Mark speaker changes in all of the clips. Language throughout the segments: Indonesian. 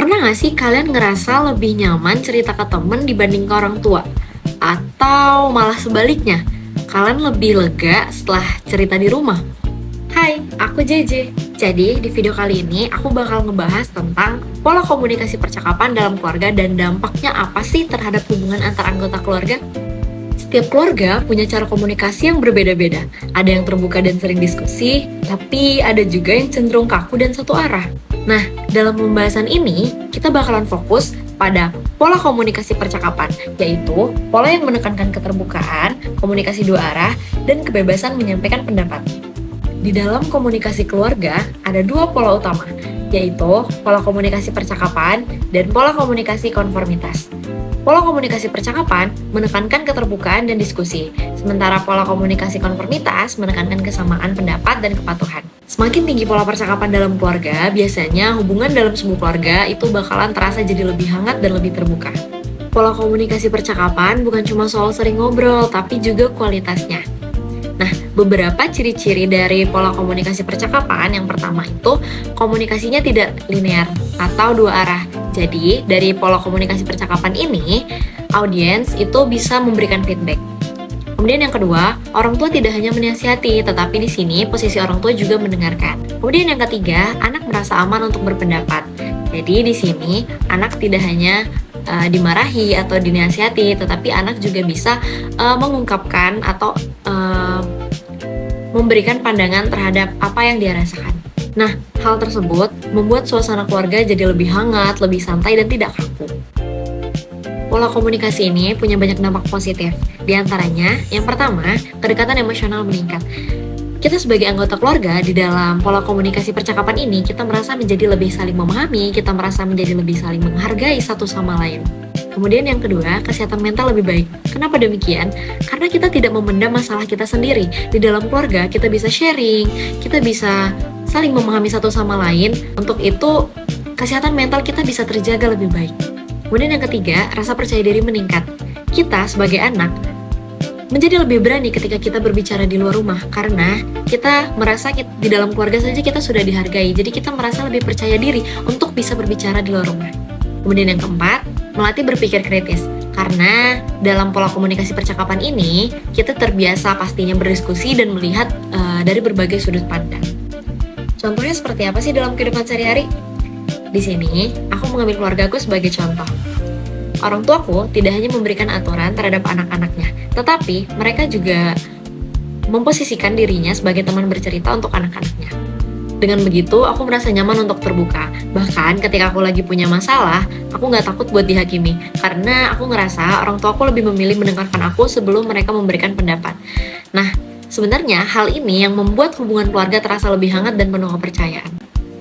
Speaker 1: Pernah nggak sih kalian ngerasa lebih nyaman cerita ke temen dibanding ke orang tua? Atau malah sebaliknya, kalian lebih lega setelah cerita di rumah? Hai, aku JJ. Jadi, di video kali ini aku bakal ngebahas tentang pola komunikasi percakapan dalam keluarga dan dampaknya apa sih terhadap hubungan antar anggota keluarga. Setiap keluarga punya cara komunikasi yang berbeda-beda. Ada yang terbuka dan sering diskusi, tapi ada juga yang cenderung kaku dan satu arah. Nah, dalam pembahasan ini, kita bakalan fokus pada pola komunikasi percakapan, yaitu pola yang menekankan keterbukaan, komunikasi dua arah, dan kebebasan menyampaikan pendapat. Di dalam komunikasi keluarga, ada dua pola utama, yaitu pola komunikasi percakapan dan pola komunikasi konformitas. Pola komunikasi percakapan menekankan keterbukaan dan diskusi, sementara pola komunikasi konformitas menekankan kesamaan pendapat dan kepatuhan. Semakin tinggi pola percakapan dalam keluarga, biasanya hubungan dalam sebuah keluarga itu bakalan terasa jadi lebih hangat dan lebih terbuka. Pola komunikasi percakapan bukan cuma soal sering ngobrol, tapi juga kualitasnya. Nah, beberapa ciri-ciri dari pola komunikasi percakapan, yang pertama itu komunikasinya tidak linear atau dua arah. Jadi, dari pola komunikasi percakapan ini, audiens itu bisa memberikan feedback. Kemudian yang kedua, orang tua tidak hanya menasihati, tetapi di sini posisi orang tua juga mendengarkan. Kemudian yang ketiga, anak merasa aman untuk berpendapat. Jadi di sini anak tidak hanya dimarahi atau dinasihati, tetapi anak juga bisa mengungkapkan atau memberikan pandangan terhadap apa yang dia rasakan. Nah, hal tersebut membuat suasana keluarga jadi lebih hangat, lebih santai, dan tidak kaku. Pola komunikasi ini punya banyak dampak positif. Di antaranya, yang pertama, kedekatan emosional meningkat. Kita sebagai anggota keluarga di dalam pola komunikasi percakapan ini, kita merasa menjadi lebih saling memahami, kita merasa menjadi lebih saling menghargai satu sama lain. Kemudian yang kedua, kesehatan mental lebih baik. Kenapa demikian? Karena kita tidak memendam masalah kita sendiri. Di dalam keluarga, kita bisa sharing, kita bisa saling memahami satu sama lain. Untuk itu, kesehatan mental kita bisa terjaga lebih baik. Kemudian yang ketiga, rasa percaya diri meningkat. Kita sebagai anak menjadi lebih berani ketika kita berbicara di luar rumah, karena kita merasa di dalam keluarga saja kita sudah dihargai. Jadi kita merasa lebih percaya diri untuk bisa berbicara di luar rumah. Kemudian yang keempat, melatih berpikir kritis. Karena dalam pola komunikasi percakapan ini, kita terbiasa pastinya berdiskusi dan melihat dari berbagai sudut pandang. Contohnya seperti apa sih dalam kehidupan sehari-hari? Di sini, aku mengambil keluargaku sebagai contoh. Orang tuaku tidak hanya memberikan aturan terhadap anak-anaknya, tetapi mereka juga memposisikan dirinya sebagai teman bercerita untuk anak-anaknya. Dengan begitu, aku merasa nyaman untuk terbuka. Bahkan ketika aku lagi punya masalah, aku nggak takut buat dihakimi, karena aku ngerasa orang tuaku lebih memilih mendengarkan aku sebelum mereka memberikan pendapat. Nah, sebenarnya hal ini yang membuat hubungan keluarga terasa lebih hangat dan penuh kepercayaan.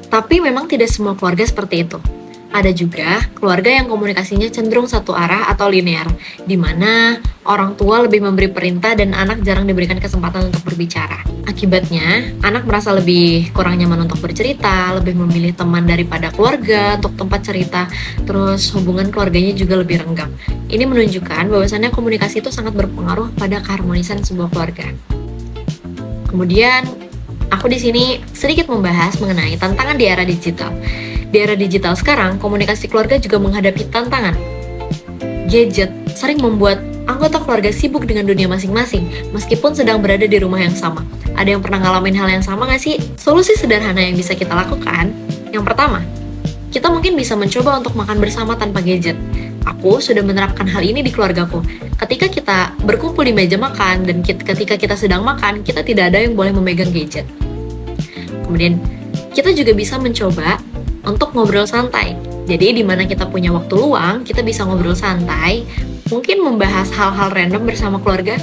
Speaker 1: Tapi memang tidak semua keluarga seperti itu. Ada juga keluarga yang komunikasinya cenderung satu arah atau linear, di mana orang tua lebih memberi perintah dan anak jarang diberikan kesempatan untuk berbicara. Akibatnya, anak merasa lebih kurang nyaman untuk bercerita, lebih memilih teman daripada keluarga untuk tempat cerita, terus hubungan keluarganya juga lebih renggang. Ini menunjukkan bahwasannya komunikasi itu sangat berpengaruh pada keharmonisan sebuah keluarga. Kemudian, aku di sini sedikit membahas mengenai tantangan di era digital. Di era digital sekarang, komunikasi keluarga juga menghadapi tantangan. Gadget sering membuat anggota keluarga sibuk dengan dunia masing-masing, meskipun sedang berada di rumah yang sama. Ada yang pernah ngalamin hal yang sama nggak sih? Solusi sederhana yang bisa kita lakukan, yang pertama, kita mungkin bisa mencoba untuk makan bersama tanpa gadget. Aku sudah menerapkan hal ini di keluargaku. Ketika kita berkumpul di meja makan, dan ketika kita sedang makan, kita tidak ada yang boleh memegang gadget. Kemudian, kita juga bisa mencoba untuk ngobrol santai. Jadi di mana kita punya waktu luang, kita bisa ngobrol santai, mungkin membahas hal-hal random bersama keluarga.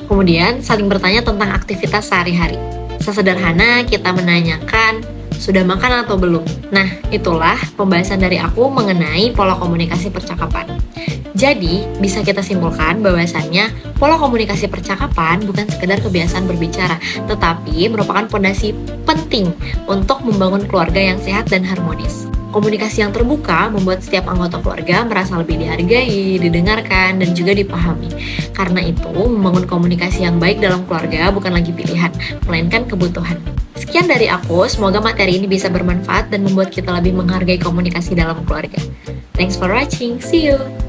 Speaker 1: Kemudian saling bertanya tentang aktivitas sehari-hari. Sesederhana kita menanyakan, sudah makan atau belum? Nah, itulah pembahasan dari aku mengenai pola komunikasi percakapan. Jadi, bisa kita simpulkan bahwasannya pola komunikasi percakapan bukan sekedar kebiasaan berbicara, tetapi merupakan fondasi penting untuk membangun keluarga yang sehat dan harmonis. Komunikasi yang terbuka membuat setiap anggota keluarga merasa lebih dihargai, didengarkan, dan juga dipahami. Karena itu, membangun komunikasi yang baik dalam keluarga bukan lagi pilihan, melainkan kebutuhan. Sekian dari aku, semoga materi ini bisa bermanfaat dan membuat kita lebih menghargai komunikasi dalam keluarga. Thanks for watching, see you!